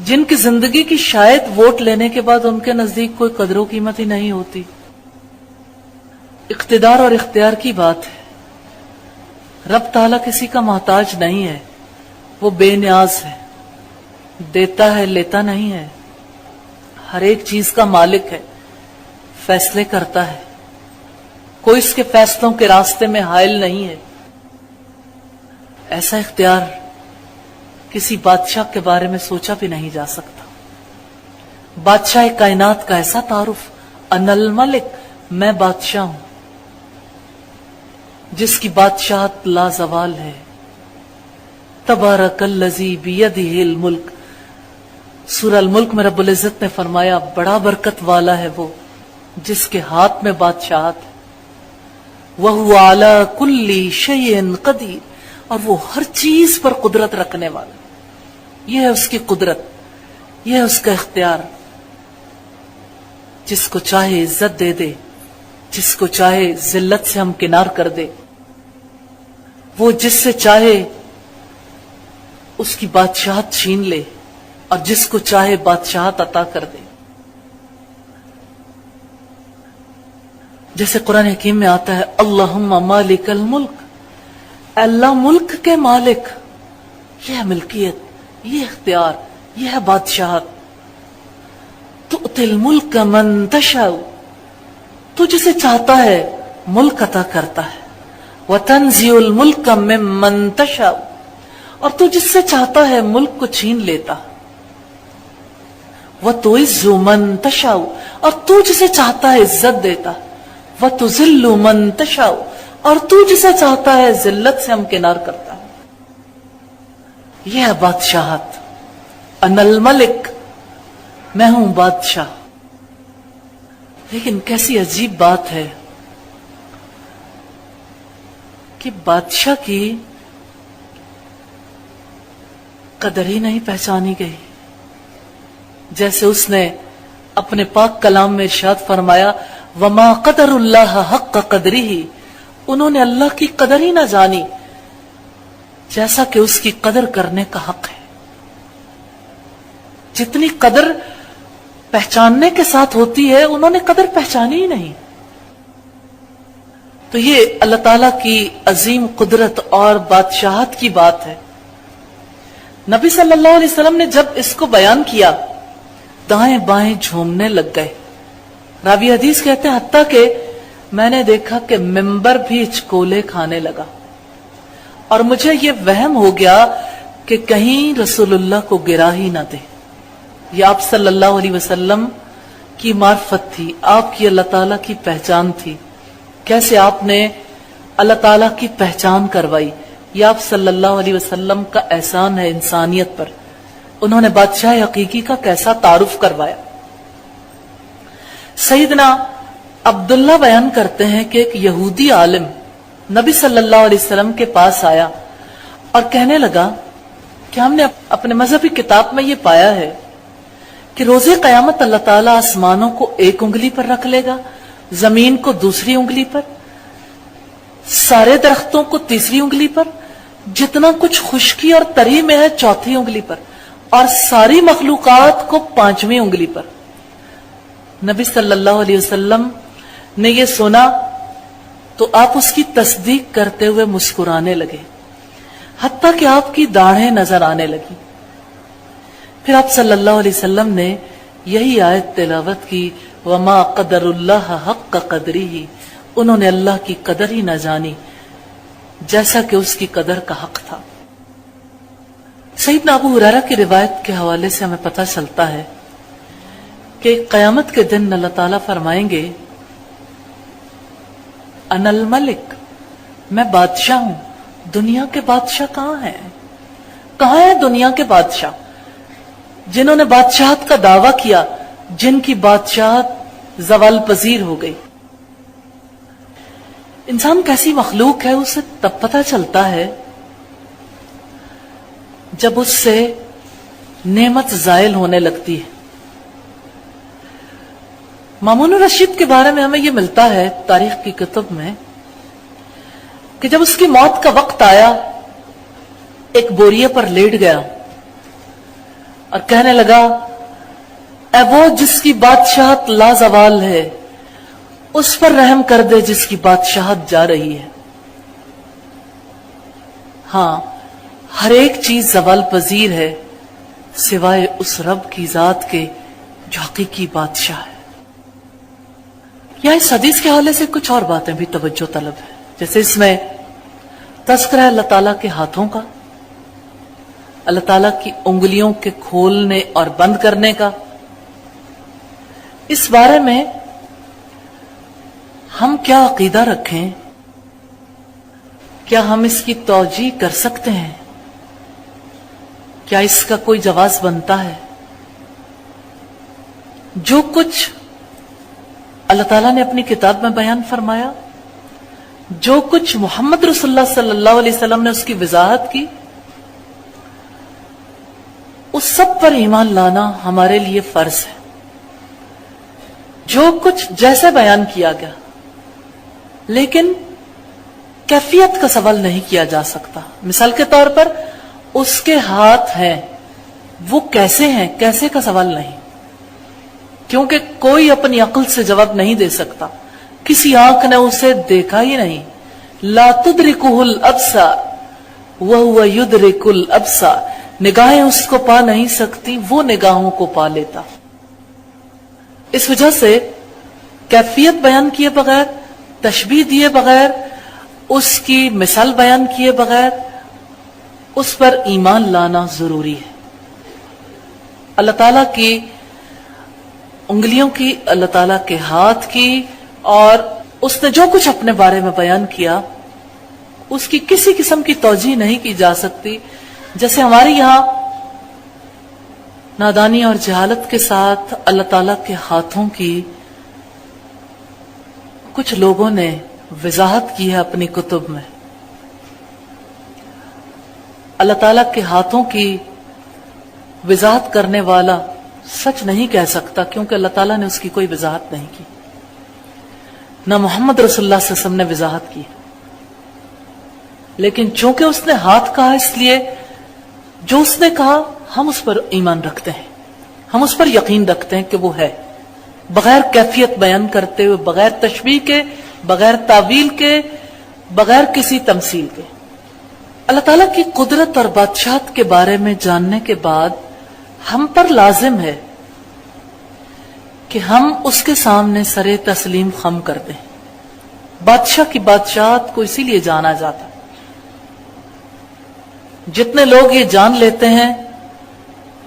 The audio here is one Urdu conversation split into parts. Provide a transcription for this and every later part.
جن کی زندگی کی شاید ووٹ لینے کے بعد ان کے نزدیک کوئی قدر و قیمت ہی نہیں ہوتی. اقتدار اور اختیار کی بات ہے. رب تعالیٰ کسی کا محتاج نہیں ہے، وہ بے نیاز ہے، دیتا ہے لیتا نہیں ہے، ہر ایک چیز کا مالک ہے، فیصلے کرتا ہے، کوئی اس کے فیصلوں کے راستے میں حائل نہیں ہے. ایسا اختیار کسی بادشاہ کے بارے میں سوچا بھی نہیں جا سکتا. بادشاہ کائنات کا ایسا تعارف، انا الملک، میں بادشاہ ہوں، جس کی بادشاہت لا زوال ہے. تبارک الذی بیدہ الملک، سورہ الملک میں رب العزت نے فرمایا بڑا برکت والا ہے وہ جس کے ہاتھ میں بادشاہت ہے. وَهُوَ عَلَى كُلِّ شَيْءٍ قَدِيرٌ، اور وہ ہر چیز پر قدرت رکھنے والا. یہ ہے اس کی قدرت، یہ ہے اس کا اختیار. جس کو چاہے عزت دے دے، جس کو چاہے ذلت سے ہمکنار کر دے. وہ جس سے چاہے اس کی بادشاہت چھین لے اور جس کو چاہے بادشاہت عطا کر دے. جیسے قرآن حکیم میں آتا ہے اللہم مالک الملک، اللہ ملک کے مالک. یہ ہے ملکیت، یہ اختیار، یہ ہے بادشاہت. تؤتی الملک من تشاء، تو جسے چاہتا ہے ملک عطا کرتا ہے. وتنزع الملک ممن تشاء، اور تو جس سے چاہتا ہے ملک کو چھین لیتا. وتعز من تشاء، اور تو جسے چاہتا ہے عزت دیتا. وتذل من تشاء، اور تو جسے چاہتا ہے ذلت سے ہمکنار کرتا ہے. یہ ہے بادشاہت. انا الملک، میں ہوں بادشاہ. لیکن کیسی عجیب بات ہے کہ بادشاہ کی قدر ہی نہیں پہچانی گئی. جیسے اس نے اپنے پاک کلام میں ارشاد فرمایا وما قدر اللہ حق قدرہ، انہوں نے اللہ کی قدر ہی نہ جانی جیسا کہ اس کی قدر کرنے کا حق ہے. جتنی قدر پہچاننے کے ساتھ ہوتی ہے انہوں نے قدر پہچانی ہی نہیں. تو یہ اللہ تعالیٰ کی عظیم قدرت اور بادشاہت کی بات ہے. نبی صلی اللہ علیہ وسلم نے جب اس کو بیان کیا دائیں بائیں جھومنے لگ گئے. راوی حدیث کہتے ہیں حتیٰ کہ میں نے دیکھا کہ ممبر بھی چکولے کھانے لگا اور مجھے یہ وہم ہو گیا کہ کہیں رسول اللہ کو گرا ہی نہ دے. یہ آپ صلی اللہ علیہ وسلم کی معرفت تھی، آپ کی اللہ تعالیٰ کی پہچان تھی. کیسے آپ نے اللہ تعالیٰ کی پہچان کروائی. یہ آپ صلی اللہ علیہ وسلم کا احسان ہے انسانیت پر. انہوں نے بادشاہ حقیقی کا کیسا تعارف کروایا. سیدنا عبداللہ بیان کرتے ہیں کہ ایک یہودی عالم نبی صلی اللہ علیہ وسلم کے پاس آیا اور کہنے لگا کہ ہم نے اپنے مذہبی کتاب میں یہ پایا ہے کہ روز قیامت اللہ تعالیٰ آسمانوں کو ایک انگلی پر رکھ لے گا، زمین کو دوسری انگلی پر، سارے درختوں کو تیسری انگلی پر، جتنا کچھ خشکی اور تری میں ہے چوتھی انگلی پر، اور ساری مخلوقات کو پانچویں انگلی پر. نبی صلی اللہ علیہ وسلم نے یہ سنا تو آپ اس کی تصدیق کرتے ہوئے مسکرانے لگے، حتیٰ کہ آپ کی داڑھیں نظر آنے لگی. پھر آپ صلی اللہ علیہ وسلم نے یہی آیت تلاوت کی وما قدر اللہ حق قدرہ، انہوں نے اللہ کی قدر ہی نہ جانی جیسا کہ اس کی قدر کا حق تھا. سیدنا ابو ہریرہ کی روایت کے حوالے سے ہمیں پتہ چلتا ہے کہ قیامت کے دن اللہ تعالیٰ فرمائیں گے انا الملک، میں بادشاہ ہوں. دنیا کے بادشاہ کہاں ہیں؟ کہاں ہیں دنیا کے بادشاہ جنہوں نے بادشاہت کا دعویٰ کیا، جن کی بادشاہت زوال پذیر ہو گئی؟ انسان کیسی مخلوق ہے اسے تب پتہ چلتا ہے جب اس سے نعمت زائل ہونے لگتی ہے. مامون الرشید کے بارے میں ہمیں یہ ملتا ہے تاریخ کی کتب میں کہ جب اس کی موت کا وقت آیا ایک بوریے پر لیٹ گیا اور کہنے لگا اے وہ جس کی بادشاہت لازوال ہے، اس پر رحم کر دے جس کی بادشاہت جا رہی ہے۔ ہاں، ہر ایک چیز زوال پذیر ہے سوائے اس رب کی ذات کے جو حقیقی بادشاہ ہے۔ یا اس حدیث کے حوالے سے کچھ اور باتیں بھی توجہ طلب ہے، جیسے اس میں تذکرہ اللہ تعالیٰ کے ہاتھوں کا، اللہ تعالیٰ کی انگلیوں کے کھولنے اور بند کرنے کا۔ اس بارے میں ہم کیا عقیدہ رکھیں؟ کیا ہم اس کی توجیہ کر سکتے ہیں؟ کیا اس کا کوئی جواز بنتا ہے؟ جو کچھ اللہ تعالیٰ نے اپنی کتاب میں بیان فرمایا، جو کچھ محمد رسول اللہ صلی اللہ علیہ وسلم نے اس کی وضاحت کی، اس سب پر ایمان لانا ہمارے لیے فرض ہے۔ جو کچھ جیسے بیان کیا گیا، لیکن کیفیت کا سوال نہیں کیا جا سکتا۔ مثال کے طور پر اس کے ہاتھ ہیں، وہ کیسے ہیں، کیسے کا سوال نہیں، کیونکہ کوئی اپنی عقل سے جواب نہیں دے سکتا، کسی آنکھ نے اسے دیکھا ہی نہیں۔ لا تدرکہ الابصار وہو یدرک الابصار، نگاہیں اس کو پا نہیں سکتی، وہ نگاہوں کو پا لیتا۔ اس وجہ سے کیفیت بیان کیے بغیر، تشبیہ دیے بغیر، اس کی مثال بیان کیے بغیر اس پر ایمان لانا ضروری ہے۔ اللہ تعالیٰ کی انگلیوں کی، اللہ تعالیٰ کے ہاتھ کی، اور اس نے جو کچھ اپنے بارے میں بیان کیا، اس کی کسی قسم کی توجیہ نہیں کی جا سکتی۔ جیسے ہمارے یہاں نادانی اور جہالت کے ساتھ اللہ تعالیٰ کے ہاتھوں کی کچھ لوگوں نے وضاحت کی ہے اپنی کتب میں۔ اللہ تعالیٰ کے ہاتھوں کی وضاحت کرنے والا سچ نہیں کہہ سکتا، کیونکہ اللہ تعالیٰ نے اس کی کوئی وضاحت نہیں کی، نہ محمد رسول اللہ صلی اللہ علیہ وسلم نے وضاحت کی۔ لیکن چونکہ اس نے ہاتھ کہا، اس لیے جو اس نے کہا ہم اس پر ایمان رکھتے ہیں، ہم اس پر یقین رکھتے ہیں کہ وہ ہے، بغیر کیفیت بیان کرتے ہوئے، بغیر تشبیہ کے، بغیر تعویل کے، بغیر کسی تمثیل کے۔ اللہ تعالیٰ کی قدرت اور بادشاہت کے بارے میں جاننے کے بعد ہم پر لازم ہے کہ ہم اس کے سامنے سر تسلیم خم کر دیں۔ بادشاہ کی بادشاہت کو اسی لیے جانا جاتا۔ جتنے لوگ یہ جان لیتے ہیں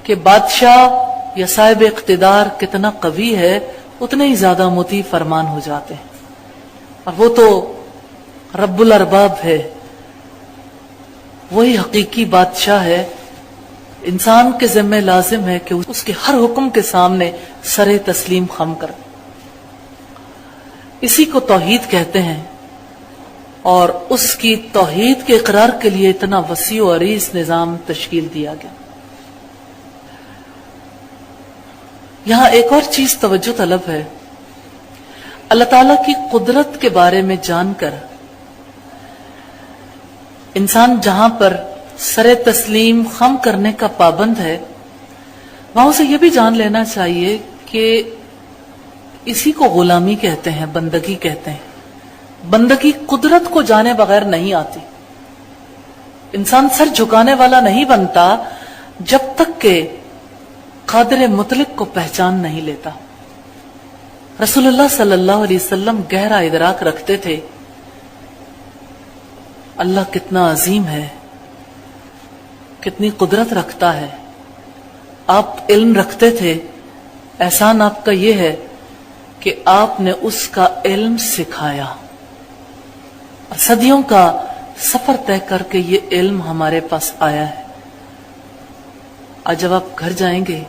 کہ بادشاہ یا صاحب اقتدار کتنا قوی ہے، اتنے ہی زیادہ مطیع فرمان ہو جاتے ہیں، اور وہ تو رب الارباب ہے، وہی حقیقی بادشاہ ہے۔ انسان کے ذمہ لازم ہے کہ اس کے ہر حکم کے سامنے سر تسلیم خم کر، اسی کو توحید کہتے ہیں۔ اور اس کی توحید کے اقرار کے لیے اتنا وسیع و عریض نظام تشکیل دیا گیا۔ یہاں ایک اور چیز توجہ طلب ہے، اللہ تعالیٰ کی قدرت کے بارے میں جان کر انسان جہاں پر سر تسلیم خم کرنے کا پابند ہے، وہاں اسے یہ بھی جان لینا چاہیے کہ اسی کو غلامی کہتے ہیں، بندگی کہتے ہیں۔ بندگی قدرت کو جانے بغیر نہیں آتی۔ انسان سر جھکانے والا نہیں بنتا جب تک کہ قادر مطلق کو پہچان نہیں لیتا۔ رسول اللہ صلی اللہ علیہ وسلم گہرا ادراک رکھتے تھے، اللہ کتنا عظیم ہے، کتنی قدرت رکھتا ہے۔ آپ علم رکھتے تھے، احسان آپ کا یہ ہے کہ آپ نے اس کا علم سکھایا، صدیوں کا سفر طے کر کے یہ علم ہمارے پاس آیا ہے۔ آج جب آپ گھر جائیں گے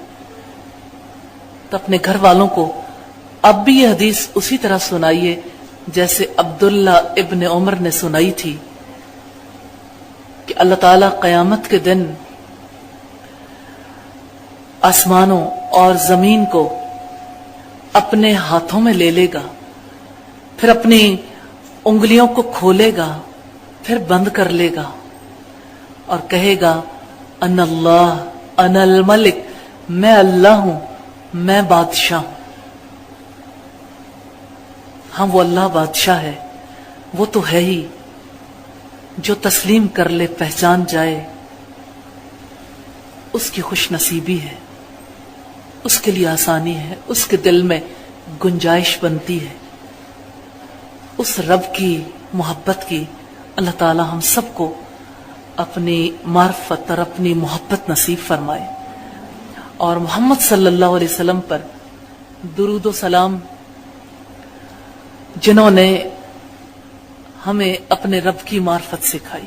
تو اپنے گھر والوں کو اب بھی یہ حدیث اسی طرح سنائیے جیسے عبداللہ ابن عمر نے سنائی تھی کہ اللہ تعالیٰ قیامت کے دن آسمانوں اور زمین کو اپنے ہاتھوں میں لے لے گا، پھر اپنی انگلیوں کو کھولے گا، پھر بند کر لے گا اور کہے گا ان اللہ، ان الملک، میں اللہ ہوں، میں بادشاہ ہوں۔ ہاں وہ اللہ بادشاہ ہے، وہ تو ہے ہی، جو تسلیم کر لے پہچان جائے اس کی خوش نصیبی ہے، اس کے لیے آسانی ہے، اس کے دل میں گنجائش بنتی ہے۔ اس رب کی محبت کی اللہ تعالی ہم سب کو اپنی معرفت اور اپنی محبت نصیب فرمائے، اور محمد صلی اللہ علیہ وسلم پر درود و سلام جنہوں نے ہمیں اپنے رب کی معرفت سکھائی۔